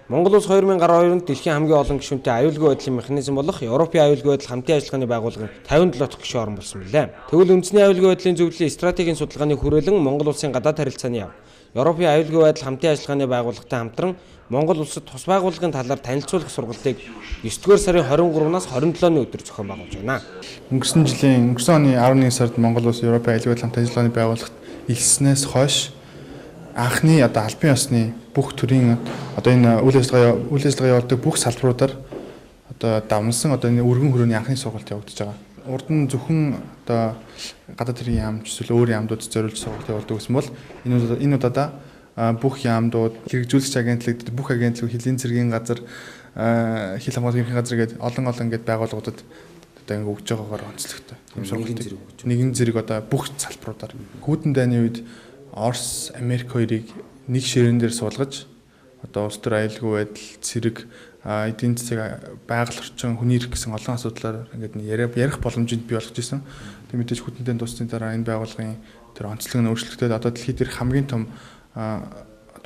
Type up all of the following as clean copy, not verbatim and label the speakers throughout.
Speaker 1: Монгол улс 2012 онд дэлхийн хамгийн олон гишүүнтэй аюулгүй байдлын механизм болох Европын аюулгүй байдал хамтын ажиллагааны байгууллагын 57 дахь гишүүн орон болсон билээ. Тэгвэл үндэсний аюулгүй байдлын зөвлөлийн стратегийн судалгааны хүрээлэн Монгол улсын гадаад харилцааны яв. Европын аюулгүй байдал хамтын ажиллагааны байгууллагатай хамтран Монгол улсад тус байгууллагын талаар танилцуулах сургалтыг 9-р сарын 23-наас 27-ны өдөр зохион байгуулж байна.
Speaker 2: Өнгөрсөн оны 11 сард Монгол улс Европын аюулгүй байдал хамтын ажиллагааны байгууллагт илснээс хойш анхны албан ёсны бүх төрлийн энэ үйл ажиллагаа явуулдаг бүх салбаруудаар давнсан энэ өргөн хүрээний анхны сургалт явагдаж байгаа. Урд нь зөвхөн гадаад хэргийн яамч эсвэл өөр яамдууд зориулж сургалт явуулдаг гэсэн бол энэ удаа бүх яамдууд, хэрэгжүүлэгч агентлаг, бүх агентлаг, хэлийн цэргийн газар, хил хамгааллын газар гээд олон ингээд байгууллагуудад ингээд өгж байгаагаар онцлогтой. Ийм сургалтыг нэгэн зэрэг бүх салбаруудаар Хүйтэн дайны үед Орос, Америк хоёрыг нэг ширээн дээр суулгаж улс төр аюулгүй байдал, цэрэг, эдийн засаг, байгаль орчин, хүний эрх гэсэн олон асуудлаар ингээд ярих боломжийг бий болгож ирсэн. Тэг мэдээж Хүйтэн дайны дуусны дараа энэ байгууллагын тэр онцлог нь өөрчлөгдөд дэлхийд ирэх хамгийн том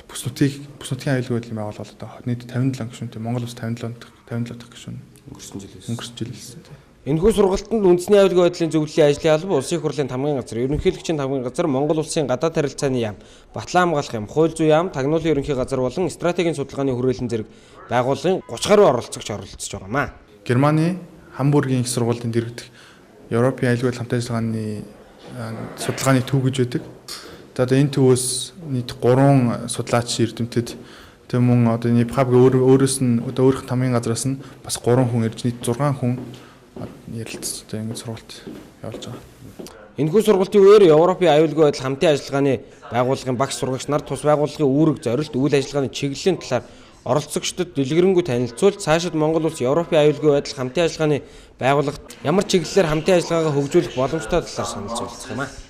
Speaker 2: бүс нутгийн аюулгүй байдлын байгууллага нийт 57 гишүүнтэй Монгол улс 57 дахь гишүүн өнгөрсөн жил хэлсэн.
Speaker 1: Энэхүү сургалтанд үндэсний аюулгүй байдлын зөвлөлийн ажлын алба, улсын их хурлын тамгын газар, ерөнхийлөгчийн тамгын газар, Монгол улсын гадаад харилцааны яам, батлан хамгаалах яам, хууль зүйн яам, тагнуулын ерөнхий газар болон стратегийн судалгааны хүрээлэн зэрэг байгууллагын 30 гаруй оролцогч оролцож байгаамаа.
Speaker 2: Германы Хамбургийн их сургуулийн дэргэдэх Европын аюулгүй байдал хамтын ажиллагааны судалгааны төв гэж байдаг. Энэ төвөөс нийт 3 судлаач эрдэмтэд мөн энэ ПХАБ-гийн өөрөөс нь өөрийнх тамгын газраас нь бас 3 хүн ирж нийт 6 хүн ярилцж ингэ сургалт явуулж байгаа.
Speaker 1: Энэхүү сургалтын үеэр Европын аюулгүй байдал хамтын ажиллагааны байгууллагын багш сургагч нар тус байгууллагын үүрэг зорилт, үйл ажиллагааны чиглэлийн талаар оролцогчдод дэлгэрэнгүй танилцуулж цаашид Монгол улс Европын аюулгүй байдал хамтын ажиллагааны байгууллагт ямар чиглэлээр хамтын ажиллагаагаа хөгжүүлэх боломжтой талаар санал зөвлөсөн юм а.